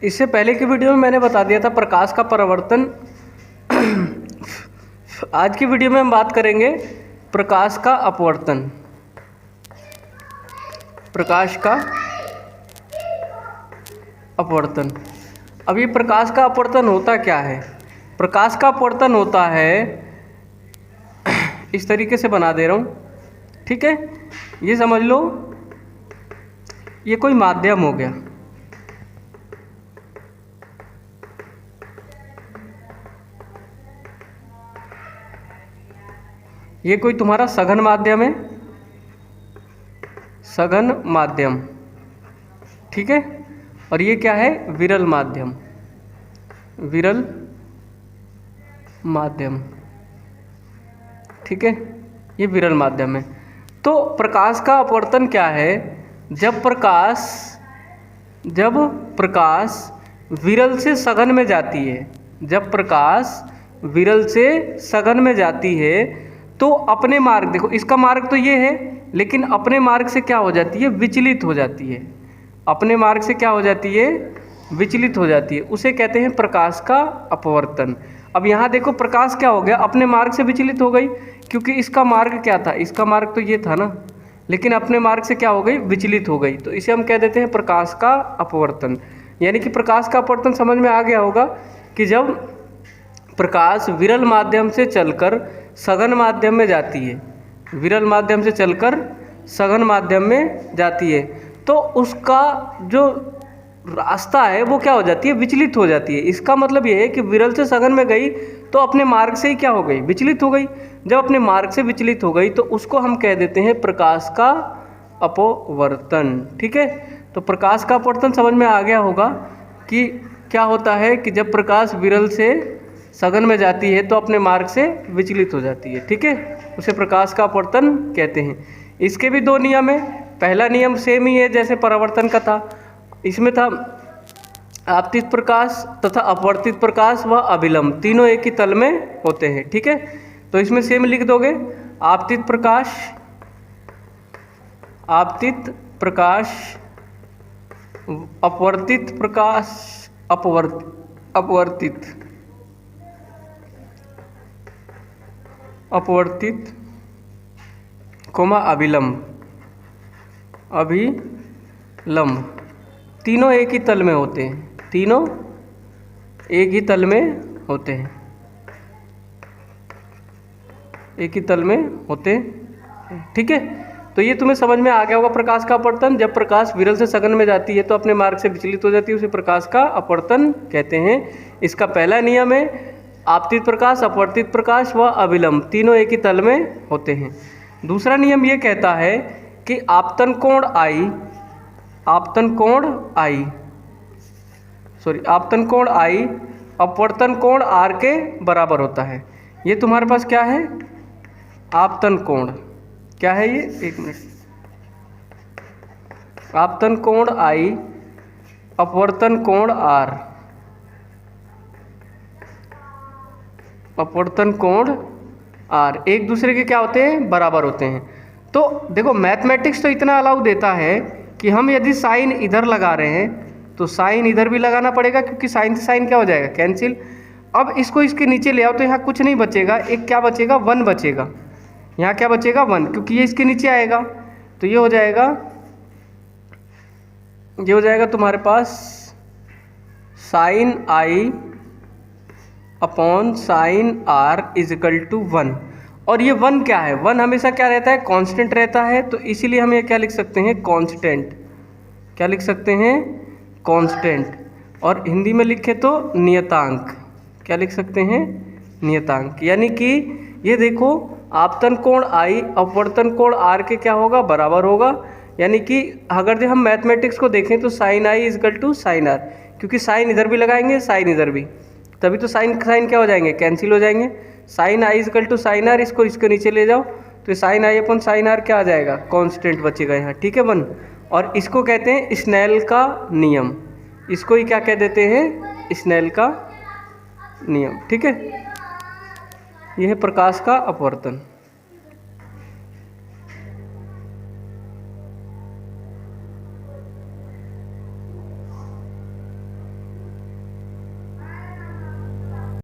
इससे पहले की वीडियो में मैंने बता दिया था प्रकाश का परावर्तन। आज की वीडियो में हम बात करेंगे प्रकाश का अपवर्तन। प्रकाश का अपवर्तन। अब ये प्रकाश का अपवर्तन होता क्या है? प्रकाश का अपवर्तन होता है, इस तरीके से बना दे रहा हूँ, ठीक है। ये समझ लो, ये कोई माध्यम हो गया, ये कोई तुम्हारा सघन माध्यम है, सघन माध्यम, ठीक है। और ये क्या है? विरल माध्यम, विरल माध्यम, ठीक है। ये विरल माध्यम है। तो प्रकाश का अपवर्तन क्या है? जब प्रकाश विरल से सघन में जाती है, जब प्रकाश विरल से सघन में जाती है तो अपने मार्ग, देखो इसका मार्ग तो ये है, लेकिन अपने मार्ग से क्या हो जाती है? विचलित हो जाती है। अपने मार्ग से क्या हो जाती है? विचलित हो जाती है। उसे कहते हैं प्रकाश का अपवर्तन। अब यहाँ देखो, प्रकाश क्या हो गया? अपने मार्ग से विचलित हो गई, क्योंकि इसका मार्ग क्या था? इसका मार्ग तो ये था ना, लेकिन अपने मार्ग से क्या हो गई? विचलित हो गई। तो इसे हम कह देते हैं प्रकाश का अपवर्तन। यानी कि प्रकाश का अपवर्तन समझ में आ गया होगा कि जब प्रकाश विरल माध्यम से चलकर सघन माध्यम में जाती है, विरल माध्यम से चलकर सघन माध्यम में जाती है, तो उसका जो रास्ता है वो क्या हो जाती है? विचलित हो जाती है। इसका मतलब ये है कि विरल से सघन में गई तो अपने मार्ग से ही क्या हो गई? विचलित हो गई। जब अपने मार्ग से विचलित हो गई तो उसको हम कह देते हैं प्रकाश का अपवर्तन, ठीक है। तो प्रकाश का अपवर्तन समझ में आ गया होगा कि क्या होता है कि जब प्रकाश विरल से सघन में जाती है तो अपने मार्ग से विचलित हो जाती है, ठीक है। उसे प्रकाश का अपवर्तन कहते हैं। इसके भी दो नियम है। पहला नियम सेम ही है जैसे परावर्तन का था, इसमें था आपतित प्रकाश तथा अपवर्तित प्रकाश व अभिलंब, तीनों एक ही तल में होते हैं, ठीक है। तो इसमें सेम लिख दोगे, आपतित प्रकाश, आपतित प्रकाश, अपवर्तित प्रकाश, अपवर्तित, अपवर्तित, अभिलंब, अभिलंब, तीनों एक ही तल में होते हैं, तीनों एक ही तल में होते हैं, एक ही तल में होते हैं, ठीक है। तो ये तुम्हें समझ में आ गया होगा प्रकाश का अपवर्तन। जब प्रकाश विरल से सघन में जाती है तो अपने मार्ग से विचलित हो जाती है, उसे प्रकाश का अपवर्तन कहते हैं। इसका पहला नियम है आपतित प्रकाश, अपवर्तित प्रकाश व अभिलंब, तीनों एक ही तल में होते हैं। दूसरा नियम ये कहता है कि आपतन कोण आई, आपतन कोण आई अपवर्तन कोण आर के बराबर होता है। ये तुम्हारे पास क्या है? आपतन कोण, क्या है ये? एक मिनट। आपतन कोण आई अपवर्तन कोण आर, अपवर्तन कोण आर एक दूसरे के क्या होते हैं? बराबर होते हैं। तो देखो, मैथमेटिक्स तो इतना अलाउ देता है कि हम यदि साइन इधर लगा रहे हैं तो साइन इधर भी लगाना पड़ेगा, क्योंकि साइन से साइन क्या हो जाएगा? कैंसिल। अब इसको इसके नीचे ले आओ तो यहाँ कुछ नहीं बचेगा, एक क्या बचेगा? 1 बचेगा। यहाँ क्या बचेगा? 1, क्योंकि ये इसके नीचे आएगा। तो ये हो जाएगा, ये हो जाएगा तुम्हारे पास sine i upon sine r is equal to 1। और ये 1 क्या है? 1 हमेशा क्या रहता है? कांस्टेंट रहता है। तो इसीलिए हम ये क्या लिख सकते हैं? कांस्टेंट। क्या लिख सकते हैं? कांस्टेंट। और हिंदी में लिखे तो नियतांक। क्या लिख सकते हैं? नियतांक। यानी कि ये देखो, आपतन कोण आई अपवर्तन कोण आर के क्या होगा? बराबर होगा। यानी कि अगर जो हम मैथमेटिक्स को देखें तो sine i is equal to sine r, क्योंकि साइन इधर भी लगाएंगे, साइन इधर भी, तभी तो साइन साइन क्या हो जाएंगे? कैंसिल हो जाएंगे। Sine i is equal to sine r, इसको इसके नीचे ले जाओ तो sine i upon sine r क्या आ जाएगा? कांस्टेंट बचेगा यहाँ, ठीक है 1। और इसको कहते हैं स्नेल का नियम, इसको ही क्या कह देते हैं? स्नेल का नियम, ठीक है। यह है प्रकाश का अपवर्तन।